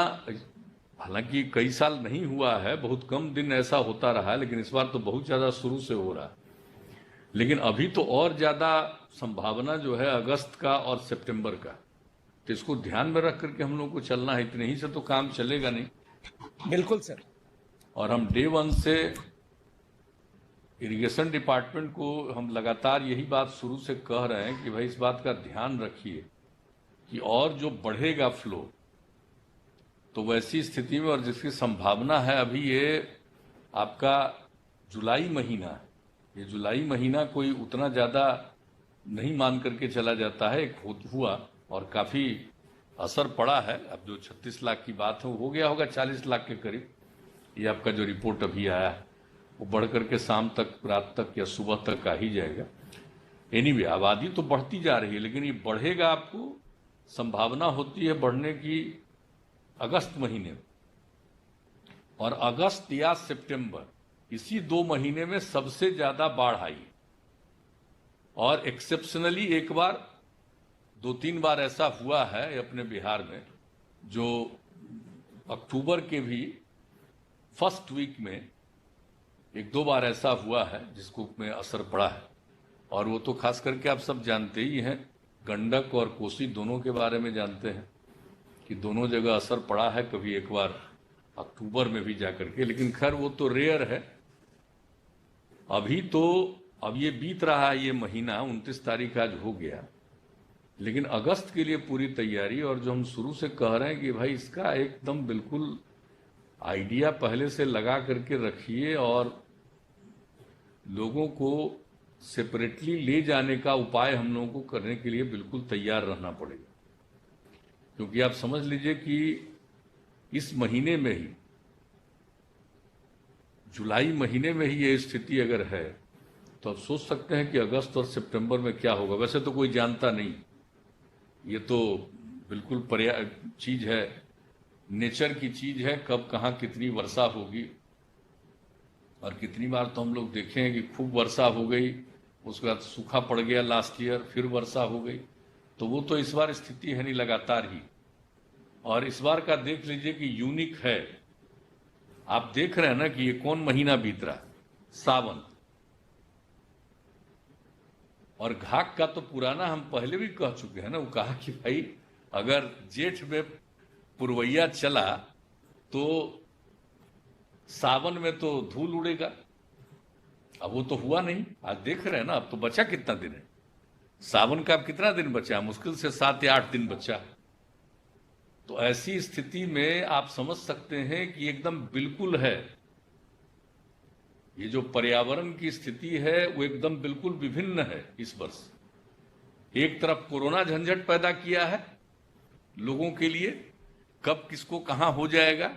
हालांकि कई साल नहीं हुआ है, बहुत कम दिन ऐसा होता रहा है, लेकिन इस बार तो बहुत ज़्यादा शुरू से हो रहा है। लेकिन अभी तो और ज़्यादा संभावना जो है अगस्त का और सितंबर का, तो इसको ध्यान में रख करके हम लोग को चलना है। इतने ही से तो काम चलेगा नहीं। बिल्कुल सर। और हम डे वन से इरिगेशन डिपार्टमेंट को हम लगातार यही बात शुरू से कह रहे हैं कि भाई इस बात का ध्यान रखिए कि और जो बढ़ेगा फ्लो, तो वैसी स्थिति में और जिसकी संभावना है अभी ये आपका जुलाई महीना है, ये जुलाई महीना कोई उतना ज़्यादा नहीं मान करके चला जाता है। एक हुआ और काफ़ी असर पड़ा है। अब जो 36 लाख की बात है वो हो गया होगा 40 लाख के करीब। ये आपका जो रिपोर्ट अभी आया है वो बढ़ करके शाम तक, रात तक या सुबह तक आ ही जाएगा। एनीवे, आबादी तो बढ़ती जा रही है, लेकिन ये बढ़ेगा, आपको संभावना होती है बढ़ने की अगस्त महीने में। और अगस्त या सितंबर, इसी 2 महीने में सबसे ज्यादा बाढ़ आई। और एक्सेप्शनली एक बार, 2-3 बार ऐसा हुआ है अपने बिहार में, जो अक्टूबर के भी फर्स्ट वीक में 1-2 बार ऐसा हुआ है जिसको में असर पड़ा है। और वो तो खास करके आप सब जानते ही हैं, गंडक और कोसी दोनों के बारे में जानते हैं कि दोनों जगह असर पड़ा है, कभी एक बार अक्टूबर में भी जाकर के। लेकिन खैर वो तो रेयर है। अभी तो अब ये बीत रहा है, ये महीना 29 तारीख आज हो गया, लेकिन अगस्त के लिए पूरी तैयारी। और जो हम शुरू से कह रहे हैं कि भाई इसका एकदम बिल्कुल आइडिया पहले से लगा करके रखिए और लोगों को सेपरेटली ले जाने का उपाय हम लोगों को करने के लिए बिल्कुल तैयार रहना पड़ेगा। क्योंकि आप समझ लीजिए कि इस महीने में ही, जुलाई महीने में ही ये स्थिति अगर है, तो आप सोच सकते हैं कि अगस्त और सितंबर में क्या होगा। वैसे तो कोई जानता नहीं, ये तो बिल्कुल चीज है, नेचर की चीज है, कब कहाँ कितनी वर्षा होगी। और कितनी बार तो हम लोग देखे हैं कि खूब वर्षा हो गई, उसके बाद सूखा पड़ गया लास्ट ईयर, फिर वर्षा हो गई। तो वो तो इस बार स्थिति है नहीं, लगातार ही। और इस बार का देख लीजिए कि यूनिक है। आप देख रहे हैं ना कि ये कौन महीना बीत रहा है, सावन। और घाट का तो पुराना हम पहले भी कह चुके हैं ना, वो कहा कि भाई अगर जेठ में पुरवैया चला तो सावन में तो धूल उड़ेगा। अब वो तो हुआ नहीं। आज देख रहे हैं ना, अब तो बचा कितना दिन है सावन का, अब कितना दिन बचा, मुश्किल से 7 या 8 दिन बचा। तो ऐसी स्थिति में आप समझ सकते हैं कि एकदम बिल्कुल है, ये जो पर्यावरण की स्थिति है वो एकदम बिल्कुल विभिन्न है इस वर्ष। एक तरफ कोरोना झंझट पैदा किया है लोगों के लिए, कब किसको कहां हो जाएगा,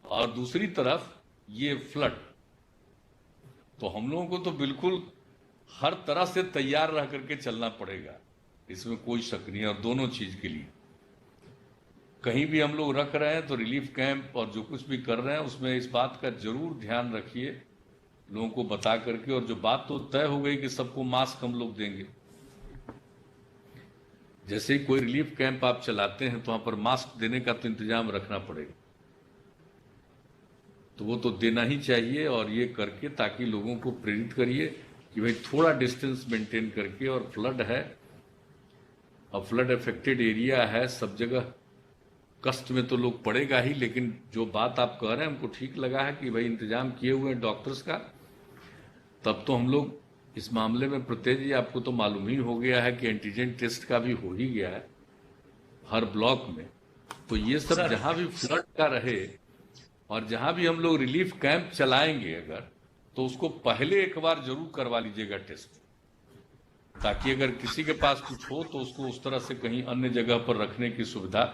और दूसरी तरफ ये फ्लड। तो हम लोगों को तो बिल्कुल हर तरह से तैयार रह करके चलना पड़ेगा, इसमें कोई शक नहीं है। और दोनों चीज के लिए कहीं भी हम लोग रख रहे हैं तो रिलीफ कैंप और जो कुछ भी कर रहे हैं उसमें इस बात का जरूर ध्यान रखिए, लोगों को बता करके। और जो बात तो तय हो गई कि सबको मास्क हम लोग देंगे, जैसे ही कोई रिलीफ कैंप आप चलाते हैं तो वहां पर मास्क देने का तो इंतजाम रखना पड़ेगा, तो वो तो देना ही चाहिए। और ये करके ताकि लोगों को प्रेरित करिए कि भाई थोड़ा डिस्टेंस मेंटेन करके। और फ्लड है, और फ्लड अफेक्टेड एरिया है, सब जगह कष्ट में तो लोग पड़ेगा ही। लेकिन जो बात आप कह रहे हैं हमको ठीक लगा है कि भाई इंतजाम किए हुए हैं डॉक्टर्स का। तब तो हम लोग इस मामले में, प्रत्येक जी आपको तो मालूम ही हो गया है कि एंटीजन टेस्ट का भी हो ही गया है हर ब्लॉक में। तो ये सब जहां भी फ्लड का रहे और जहां भी हम लोग रिलीफ कैंप चलाएंगे अगर, तो उसको पहले एक बार जरूर करवा लीजिएगा टेस्ट, ताकि अगर किसी के पास कुछ हो तो उसको उस तरह से कहीं अन्य जगह पर रखने की सुविधा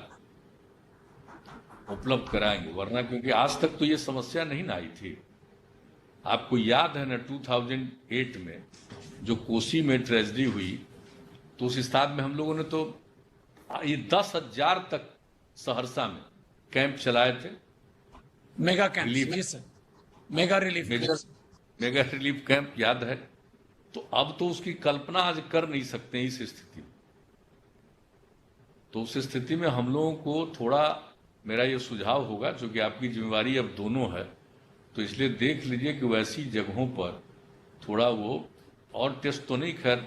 उपलब्ध कराएंगे। वरना क्योंकि आज तक तो ये समस्या नहीं ना आई थी। आपको याद है ना 2008 में जो कोसी में ट्रेजेडी हुई, तो उस हिसाब में हम लोगों ने तो ये 10,000 तक सहरसा में कैंप चलाए थे, मेगा कैंप। जी सर, मेगा रिलीफ कैंप याद है। तो अब तो उसकी कल्पना आज कर नहीं सकते इस स्थिति में। तो उस स्थिति में हम लोगों को थोड़ा मेरा ये सुझाव होगा, चूंकि आपकी जिम्मेवारी अब दोनों है, तो इसलिए देख लीजिए कि वैसी जगहों पर थोड़ा वो, और टेस्ट तो नहीं खैर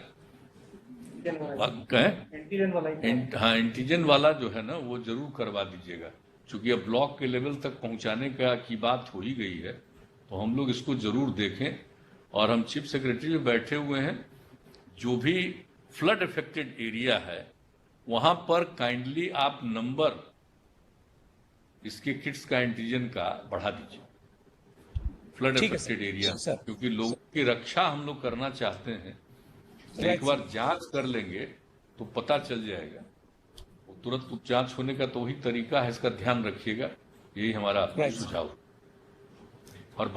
हाँ एंटीजन वाला जो है ना वो जरूर करवा दीजिएगा, क्योंकि अब ब्लॉक के लेवल तक पहुंचाने का की बात हो ही गई है, तो हम लोग इसको जरूर देखें। और हम चीफ सेक्रेटरी में बैठे हुए हैं, जो भी फ्लड इफेक्टेड एरिया है वहां पर काइंडली आप नंबर इसके किट्स का एंटीजन का बढ़ा दीजिए, फ्लड ठीक है इफेक्टेड एरिया, सर। क्योंकि लोगों की रक्षा हम लोग करना चाहते हैं। तो एक बार जांच कर लेंगे तो पता चल जाएगा, तुरंत जांच होने का तो वही तरीका है, इसका ध्यान रखिएगा, यही हमारा Right. सुझाव। और